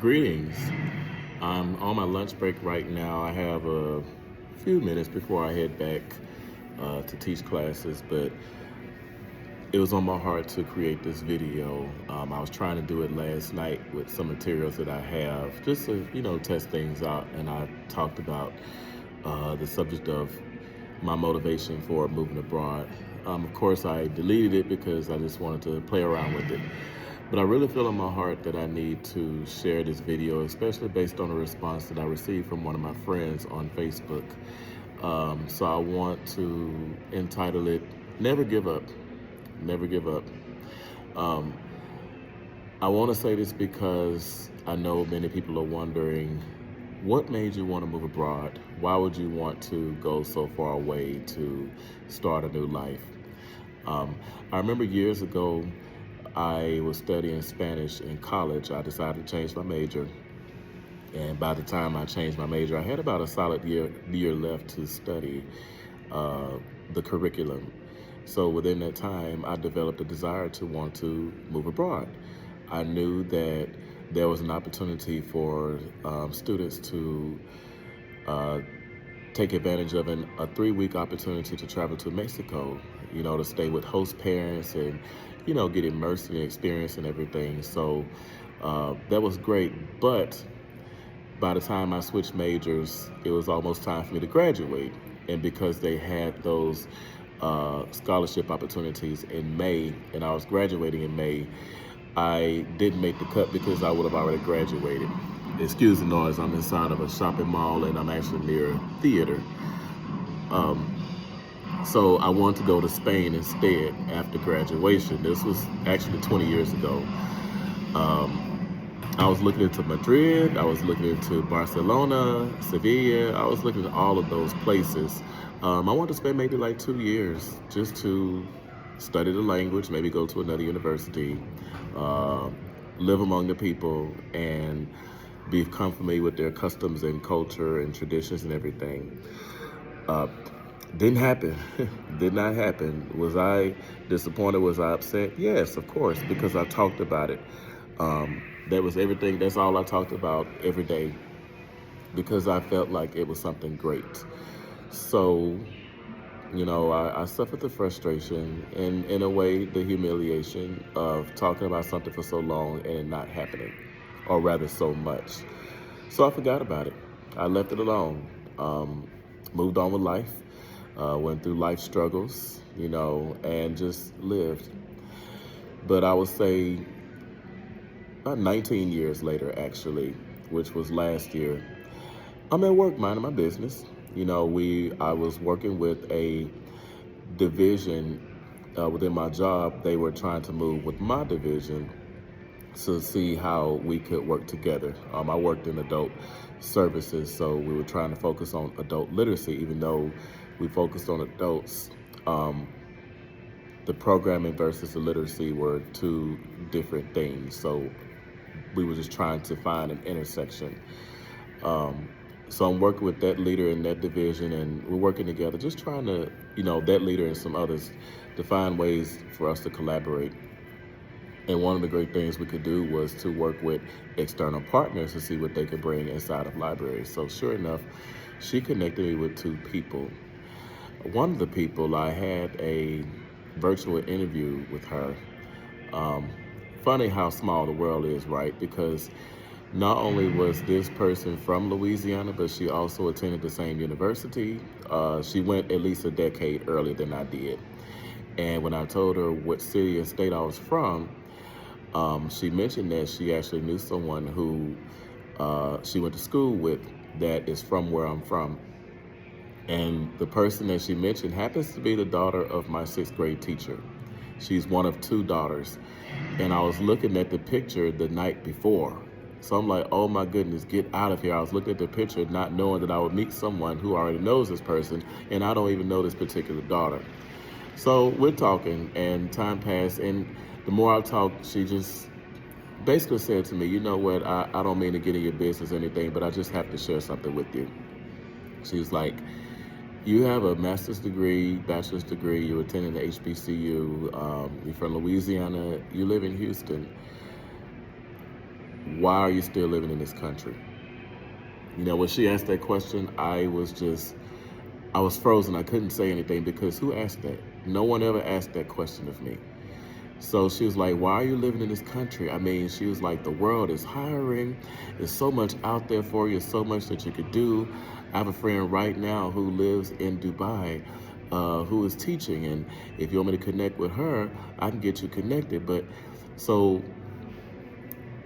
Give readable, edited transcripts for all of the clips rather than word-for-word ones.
Greetings. I'm on my lunch break right now. I have a few minutes before I head back to teach classes, but it was on my heart to create this video. I was trying to do it last night with some materials that I have, just to test things out. And I talked about the subject of my motivation for moving abroad. Of course, I deleted it because I just wanted to play around with it. But I really feel in my heart that I need to share this video, especially based on a response that I received from one of my friends on Facebook. So I want to entitle it, Never Give Up. Never Give Up. Um, I want to say this because I know many people are wondering, what made you want to move abroad? Why would you want to go so far away to start a new life? I remember years ago, I was studying Spanish in college. I decided to change my major. And by the time I changed my major, I had about a solid year left to study uh, the curriculum. So within that time, I developed a desire to want to move abroad. I knew that there was an opportunity for students to uh, take advantage of a 3-week opportunity to travel to Mexico, to stay with host parents and, get immersed in the experience and everything. So that was great. But by the time I switched majors, it was almost time for me to graduate. And because they had those scholarship opportunities in May, and I was graduating in May, I didn't make the cut because I would have already graduated. Excuse the noise, I'm inside of a shopping mall and I'm actually near a theater. Um, so I wanted to go to Spain instead after graduation. This was actually 20 years ago. I was looking into Madrid, I was looking into Barcelona, Sevilla, I was looking at all of those places. I wanted to spend maybe like 2 years just to study the language, maybe go to another university, uh, live among the people, and become familiar with their customs and culture and traditions and everything. Uh, didn't happen. Did not happen. Was I disappointed? Was I upset? Yes, of course, because I talked about it. That was everything. That's all I talked about every day because I felt like it was something great. So, I suffered the frustration and, in a way, the humiliation of talking about something for so long and it not happening, or rather, so much. So I forgot about it. I left it alone. Moved on with life. Went through life struggles, and just lived. But I would say about 19 years later, actually, which was last year, I'm at work minding my business. I was working with a division within my job. They were trying to move with my division to see how we could work together. I worked in adult services, so we were trying to focus on adult literacy, even though we focused on adults. The programming versus the literacy were two different things. So we were just trying to find an intersection. So I'm working with that leader in that division, and we're working together, just trying to, that leader and some others, to find ways for us to collaborate. And one of the great things we could do was to work with external partners to see what they could bring inside of libraries. So sure enough, she connected me with two people. One of the people, I had a virtual interview with her. Um, Funny how small the world is, right? Because not only was this person from Louisiana, but she also attended the same university. She went at least a decade earlier than I did. And when I told her what city and state I was from, she mentioned that she actually knew someone who she went to school with that is from where I'm from. And the person that she mentioned happens to be the daughter of my 6th grade teacher. She's one of two daughters. And I was looking at the picture the night before. So I'm like, oh my goodness, get out of here. I was looking at the picture not knowing that I would meet someone who already knows this person, and I don't even know this particular daughter. So we're talking, and time passed, and the more I talked, she just basically said to me, you know what, I don't mean to get in your business or anything, but I just have to share something with you. She was like, you have a master's degree, bachelor's degree, you attended the HBCU, you're from Louisiana, you live in Houston. why are you still living in this country? You know, when she asked that question, I was frozen. I couldn't say anything because who asked that? No one ever asked that question of me. So she was like, why are you living in this country? I mean, she was like, the world is hiring. There's so much out there for you, so much that you could do. I have a friend right now who lives in Dubai, who is teaching. And if you want me to connect with her, I can get you connected. But so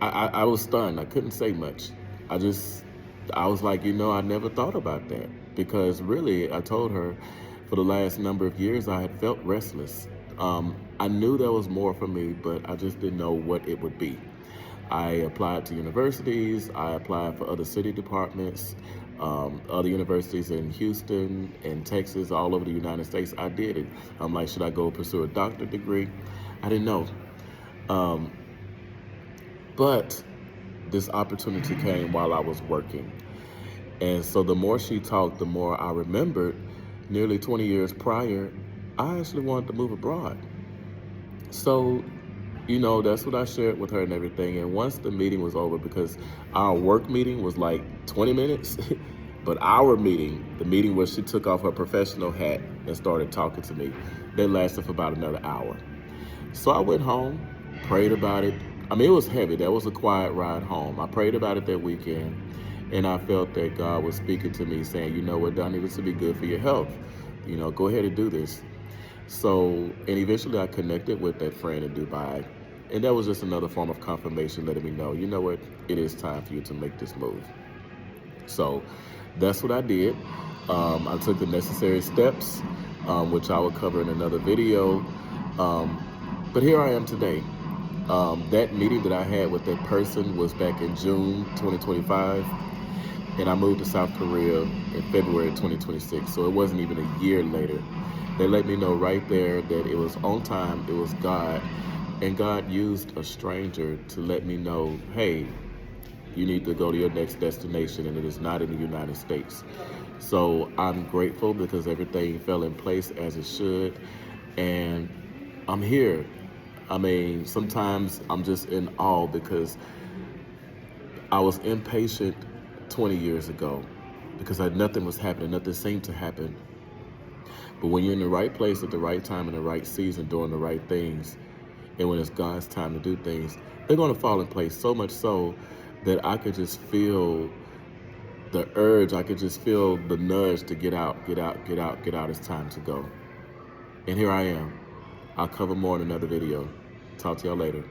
I was stunned. I couldn't say much. I was like, I never thought about that because really, I told her for the last number of years, I had felt restless. I knew there was more for me, but I just didn't know what it would be. I applied to universities. I applied for other city departments, other universities in Houston and Texas, all over the United States. I did it. I'm like, should I go pursue a doctorate degree? I didn't know. But this opportunity came while I was working. And so the more she talked, the more I remembered nearly 20 years prior, I actually wanted to move abroad. So, that's what I shared with her and everything. And once the meeting was over, because our work meeting was like 20 minutes, but our meeting, the meeting where she took off her professional hat and started talking to me, that lasted for about another hour. So I went home, prayed about it. I mean, it was heavy. That was a quiet ride home. I prayed about it that weekend, and I felt that God was speaking to me saying, you know what, Donnie, this will be good for your health. Go ahead and do this. So, and eventually I connected with that friend in Dubai, and that was just another form of confirmation letting me know, you know what, it is time for you to make this move. So that's what I did. I took the necessary steps, which I will cover in another video. But here I am today. That meeting that I had with that person was back in June 2025, and I moved to South Korea in February 2026, so it wasn't even a year later. They let me know right there that it was on time, it was God, and God used a stranger to let me know, hey, you need to go to your next destination, and it is not in the United States. So I'm grateful because everything fell in place as it should, and I'm here. I mean, sometimes I'm just in awe because I was impatient 20 years ago because nothing was happening, nothing seemed to happen. But when you're in the right place at the right time in the right season, doing the right things, and when it's God's time to do things, they're going to fall in place, so much so that I could just feel the urge, I could just feel the nudge to get out. It's time to go. And here I am. I'll cover more in another video. Talk to y'all later.